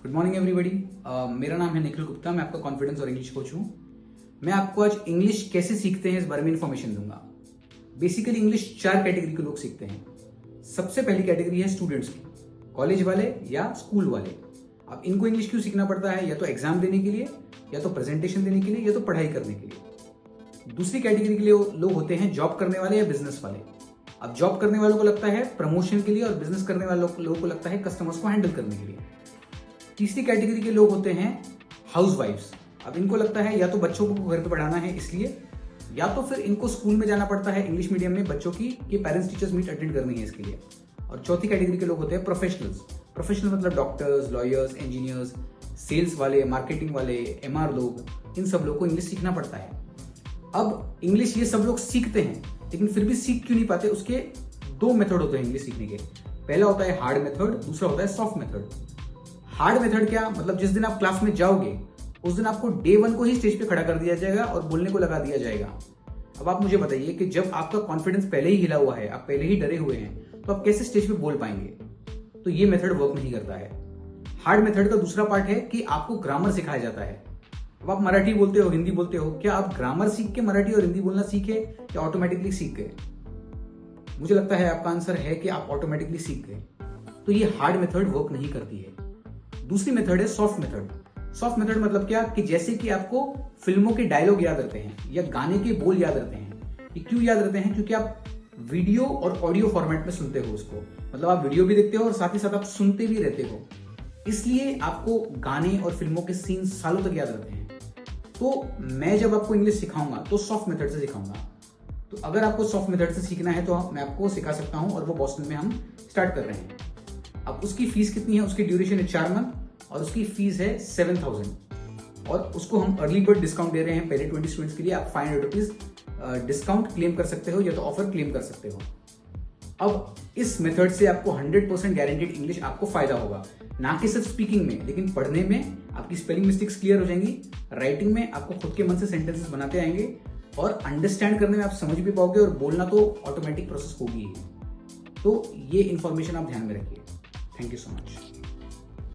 Good morning everybody. मेरा नाम है निखिल गुप्ता। मैं आपका कॉन्फिडेंस और इंग्लिश कोच हूँ। मैं आपको आज इंग्लिश कैसे सीखते हैं इस बारे में इंफॉर्मेशन दूंगा। बेसिकली इंग्लिश 4 कैटेगरी के लोग सीखते हैं। सबसे पहली कैटेगरी है स्टूडेंट्स की, कॉलेज वाले या स्कूल वाले। अब इनको इंग्लिश क्यों सीखना पड़ता है? या तो एग्जाम देने के लिए, या तो प्रेजेंटेशन देने के लिए, या तो पढ़ाई करने के लिए। दूसरी कैटेगरी के लिए लोग होते हैं जॉब करने वाले या बिजनेस वाले। अब जॉब करने वालों को लगता है प्रमोशन के लिए और बिजनेस करने वालों लोगों को लगता है कस्टमर्स को हैंडल करने के लिए। तीसरी कैटेगरी के लोग होते हैं हाउसवाइफ्स। अब इनको लगता है या तो बच्चों को घर पे पढ़ाना है इसलिए, या तो फिर इनको स्कूल में जाना पड़ता है इंग्लिश मीडियम में बच्चों की कि पेरेंट्स टीचर्स मीट अटेंड करनी है इसके लिए। और चौथी कैटेगरी के लोग होते हैं प्रोफेशनल्स। प्रोफेशनल मतलब डॉक्टर्स, लॉयर्स, इंजीनियर्स, सेल्स वाले, मार्केटिंग वाले, एमआर लोग, इन सब लोग को इंग्लिश सीखना पड़ता है। अब इंग्लिश ये सब लोग सीखते हैं, लेकिन फिर भी सीख क्यों नहीं पाते? उसके 2 मेथड होते हैं इंग्लिश सीखने के। पहला होता है हार्ड मेथड, दूसरा होता है सॉफ्ट मेथड। हार्ड मेथड क्या मतलब? जिस दिन आप क्लास में जाओगे उस दिन आपको डे 1 को ही स्टेज पे खड़ा कर दिया जाएगा और बोलने को लगा दिया जाएगा। अब आप मुझे बताइए कि जब आपका कॉन्फिडेंस पहले ही हिला हुआ है, आप पहले ही डरे हुए हैं, तो आप कैसे स्टेज पे बोल पाएंगे? तो ये मेथड वर्क नहीं करता है। हार्ड मेथड का दूसरा पार्ट है कि आपको ग्रामर सिखाया जाता है। अब आप मराठी बोलते हो, हिंदी बोलते हो, क्या आप ग्रामर सीख के मराठी और हिंदी बोलना सीखे या ऑटोमेटिकली सीख गए? मुझे लगता है आपका आंसर है कि आप ऑटोमेटिकली सीख गए। तो ये हार्ड मेथड वर्क नहीं करती है। दूसरी मेथड है सॉफ्ट मेथड। सॉफ्ट मेथड मतलब क्या कि जैसे कि आपको फिल्मों के डायलॉग याद रहते हैं या गाने के बोल याद रहते हैं। ये क्यों याद रहते हैं? क्योंकि आप वीडियो और ऑडियो फॉर्मेट में सुनते हो उसको, मतलब आप वीडियो भी देखते हो और साथ ही साथ आप सुनते भी रहते हो, इसलिए आपको गाने और फिल्मों के सीन सालों तक याद रहते हैं। तो मैं जब आपको इंग्लिश सिखाऊंगा तो सॉफ्ट मेथड से सिखाऊंगा। तो अगर आपको सॉफ्ट मेथड से सीखना है तो मैं आपको सिखा सकता हूं, और वो बॉस्टन में हम स्टार्ट कर रहे हैं। अब उसकी फीस कितनी है? उसकी ड्यूरेशन है 4 मंथ और उसकी फीस है 7,000, और उसको हम अर्ली बर्ड डिस्काउंट दे रहे हैं। पहले 20 स्टूडेंट्स के लिए आप 500 रुपीज डिस्काउंट क्लेम कर सकते हो या तो ऑफर क्लेम कर सकते हो। अब इस मेथड से आपको 100% गारंटेड इंग्लिश आपको फायदा होगा, ना कि सिर्फ स्पीकिंग में, लेकिन पढ़ने में आपकी स्पेलिंग मिस्टेक्स क्लियर हो जाएंगी, राइटिंग में आपको खुद के मन से सेंटेंसेस बनाते आएंगे, और अंडरस्टैंड करने में आप समझ भी पाओगे, और बोलना तो ऑटोमेटिक प्रोसेस होगी ही। तो ये इंफॉर्मेशन आप ध्यान में रखिए। Thank you so much.